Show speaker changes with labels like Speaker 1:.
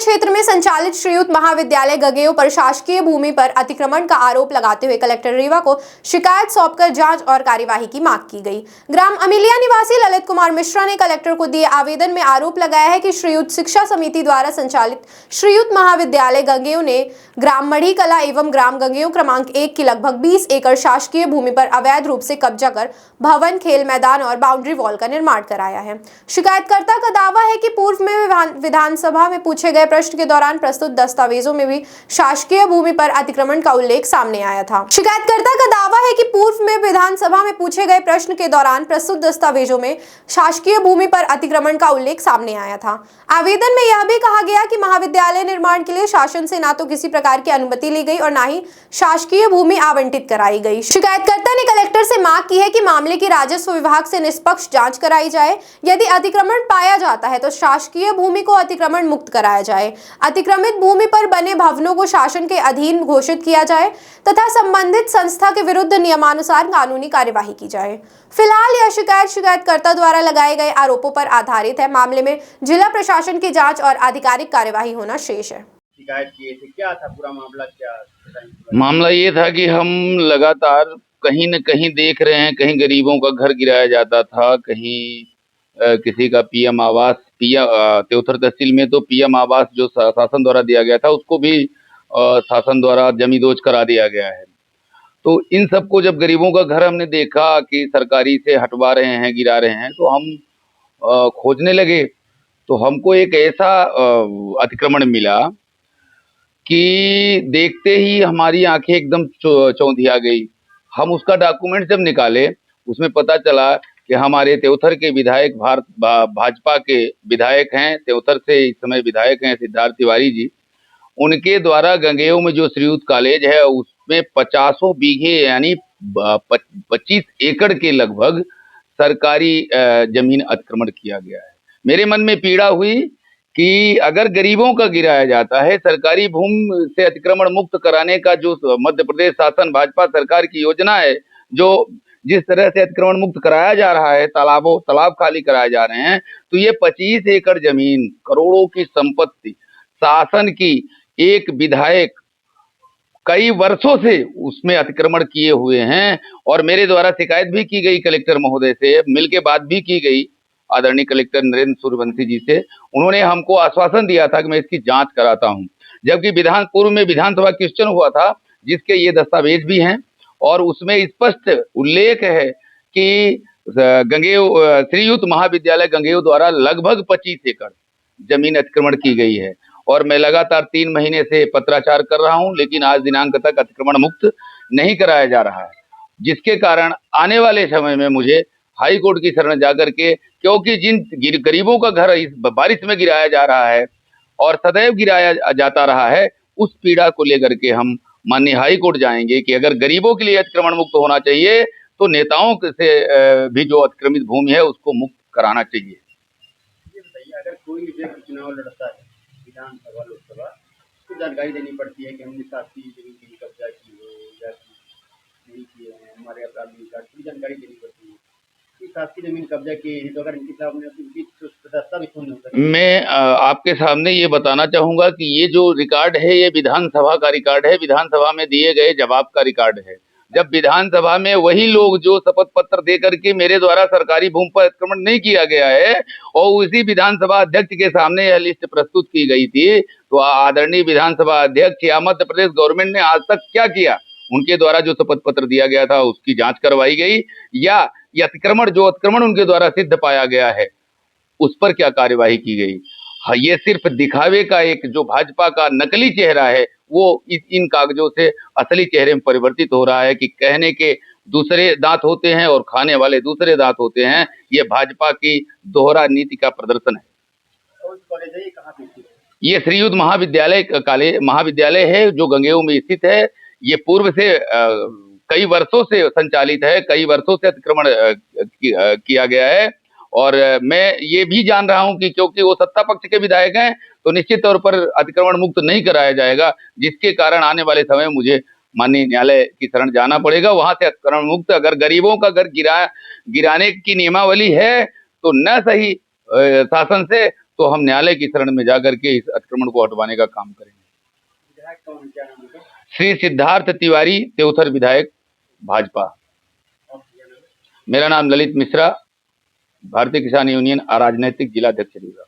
Speaker 1: क्षेत्र में संचालित श्रीयुत महाविद्यालय गगेओ पर शासकीय भूमि पर अतिक्रमण का आरोप लगाते हुए कलेक्टर रीवा को शिकायत सौंपकर जांच और कार्यवाही की मांग की गई। ग्राम अमिलिया निवासी ललित कुमार मिश्रा ने कलेक्टर को दिए आवेदन में आरोप लगाया है कि श्रीयुत शिक्षा समिति द्वारा संचालित श्रीयुत महाविद्यालय गगेओ ने ग्राम मढ़ी कला एवं ग्राम गगेओ क्रमांक 1 की लगभग 20 एकड़ शासकीय भूमि पर अवैध रूप से कब्जा कर भवन, खेल मैदान और बाउंड्री वॉल का निर्माण कराया है। शिकायतकर्ता का दावा है कि पूर्व में विधानसभा में पूछे गए प्रश्न के दौरान प्रस्तुत दस्तावेजों में भी शासकीय भूमि पर अतिक्रमण का उल्लेख सामने आया था। शिकायतकर्ता का दावा है कि पूर्व में विधानसभा में पूछे गए प्रश्न के दौरान प्रस्तुत दस्तावेजों में शासकीय भूमि पर अतिक्रमण का उल्लेख सामने आया था। आवेदन में यह भी कहा गया कि महाविद्यालय निर्माण के लिए शासन से ना तो किसी प्रकार की अनुमति ली गई और ना ही शासकीय भूमि आवंटित कराई गई। शिकायतकर्ता ने कलेक्टर से मांग की है कि मामले की राजस्व विभाग से निष्पक्ष जांच कराई जाए। यदि अतिक्रमण पाया जाता है तो शासकीय भूमि को अतिक्रमण मुक्त कराया जाए, अतिक्रमित भूमि पर बने भवनों को शासन के अधीन घोषित किया जाए तथा संबंधित संस्था के विरुद्ध नियमानुसार कानूनी कार्यवाही की जाए। फिलहाल यह शिकायत शिकायतकर्ता द्वारा लगाए गए आरोपों पर आधारित है। मामले में जिला प्रशासन की जांच और आधिकारिक कार्यवाही होना शेष है।
Speaker 2: शिकायत किए थे, क्या था पूरा मामला? क्या
Speaker 3: मामला ये था कि हम लगातार कहीं न कहीं देख रहे हैं, कहीं गरीबों का घर गिराया जाता था, कहीं किसी का पीएम आवास, त्योथर तहसील में तो पीएम आवास जो शासन द्वारा दिया गया था उसको भी शासन द्वारा जमींदोज करा दिया गया है। तो इन सबको जब गरीबों का घर हमने देखा कि सरकारी से हटवा रहे हैं, गिरा रहे हैं, तो हम खोजने लगे। तो हमको एक ऐसा अतिक्रमण मिला कि देखते ही हमारी आंखें एकदम चौंधिया गई। हम उसका डॉक्यूमेंट जब निकाले, उसमें पता चला कि हमारे त्योथर के विधायक भाजपा के विधायक हैं, त्योथर से इस समय विधायक हैं सिद्धार्थ तिवारी जी, उनके द्वारा गंगेओ में जो श्रीयुत कॉलेज है उसमें 50 बीघे यानी 25 एकड़ के लगभग सरकारी जमीन अतिक्रमण किया गया है। मेरे मन में पीड़ा हुई कि अगर गरीबों का गिराया जाता है, सरकारी भूमि से अतिक्रमण मुक्त कराने का जो मध्य प्रदेश शासन भाजपा सरकार की योजना है, जो जिस तरह से अतिक्रमण मुक्त कराया जा रहा है, तालाब खाली कराए जा रहे हैं, तो ये 25 एकड़ जमीन, करोड़ों की संपत्ति, शासन की, एक विधायक कई वर्षों से उसमें अतिक्रमण किए हुए हैं और मेरे द्वारा शिकायत भी की गई कलेक्टर महोदय से, मिलके बात भी की गई आदरणीय कलेक्टर नरेंद्र सूर्यवंशी जी से। उन्होंने हमको आश्वासन दिया था कि मैं इसकी जांच कराता हूं, जबकि पूर्व में विधानसभा क्वेश्चन हुआ था जिसके ये दस्तावेज भी हैं और उसमें स्पष्ट उल्लेख है कि गंगेओ श्रीयुत महाविद्यालय गंगेओ द्वारा लगभग 25 एकड़ जमीन अतिक्रमण की गई है और मैं लगातार 3 महीने से पत्राचार कर रहा हूं, लेकिन आज दिनांक तक अतिक्रमण मुक्त नहीं कराया जा रहा है, जिसके कारण आने वाले समय में मुझे हाई कोर्ट की शरण जाकर के, क्योंकि जिन गरीबों का घर इस बारिश में गिराया जा रहा है और सदैव गिराया जाता रहा है, उस पीड़ा को लेकर के हम माननीय हाई कोर्ट जाएंगे कि अगर गरीबों के लिए अतिक्रमण मुक्त होना चाहिए तो नेताओं से भी जो अतिक्रमित भूमि है उसको मुक्त कराना चाहिए।
Speaker 2: ये बताइए, अगर कोई व्यक्ति चुनाव लड़ता है विधानसभा लोकसभा, तो जानकारी देनी पड़ती है कि हमने शासकीय जमीन की कब्जा की हो या नहीं किए हैं, हमारे अपराधी की जानकारी देनी पड़ती है कि शासकीय जमीन कब्जा की है, तो अगर इनकी दस्तावेज
Speaker 3: मैं आपके सामने ये बताना चाहूंगा कि ये जो रिकॉर्ड है ये विधानसभा का रिकॉर्ड है, विधानसभा में दिए गए जवाब का रिकॉर्ड है। जब विधानसभा में वही लोग जो शपथ पत्र दे करके मेरे द्वारा सरकारी भूमि पर अतिक्रमण नहीं किया गया है और उसी विधानसभा अध्यक्ष के सामने यह लिस्ट प्रस्तुत की गई थी, तो आदरणीय विधानसभा अध्यक्ष या मध्य प्रदेश गवर्नमेंट ने आज तक क्या किया? उनके द्वारा जो शपथ पत्र दिया गया था उसकी जांच करवाई गई या अतिक्रमण उनके द्वारा सिद्ध पाया गया है उस पर क्या कार्यवाही की गई? हाँ, ये सिर्फ दिखावे का एक जो भाजपा का नकली चेहरा है वो इन कागजों से असली चेहरे में परिवर्तित हो रहा है कि कहने के दूसरे दांत होते हैं और खाने वाले दूसरे दांत होते हैं। ये भाजपा की दोहरा नीति का प्रदर्शन है। ये श्रीयुत महाविद्यालय है जो गंगेओ में स्थित है। ये पूर्व से कई वर्षों से संचालित है, कई वर्षों से अतिक्रमण किया गया है और मैं ये भी जान रहा हूं कि क्योंकि वो सत्ता पक्ष के विधायक हैं तो निश्चित तौर पर अतिक्रमण मुक्त नहीं कराया जाएगा, जिसके कारण आने वाले समय मुझे माननीय न्यायालय की शरण जाना पड़ेगा। वहां से अतिक्रमण मुक्त अगर गरीबों का घर गिराने की नियमावली है तो न सही शासन से तो हम न्यायालय की शरण में जाकर के इस अतिक्रमण को हटवाने का काम करेंगे।
Speaker 2: विधायक कौन है, क्या नाम है?
Speaker 3: श्री सिद्धार्थ तिवारी, तेउथर विधायक, भाजपा।
Speaker 2: आपका नाम?
Speaker 3: मेरा नाम ललित मिश्रा, भारतीय किसान यूनियन राजनैतिक जिलाध्यक्ष रीवा।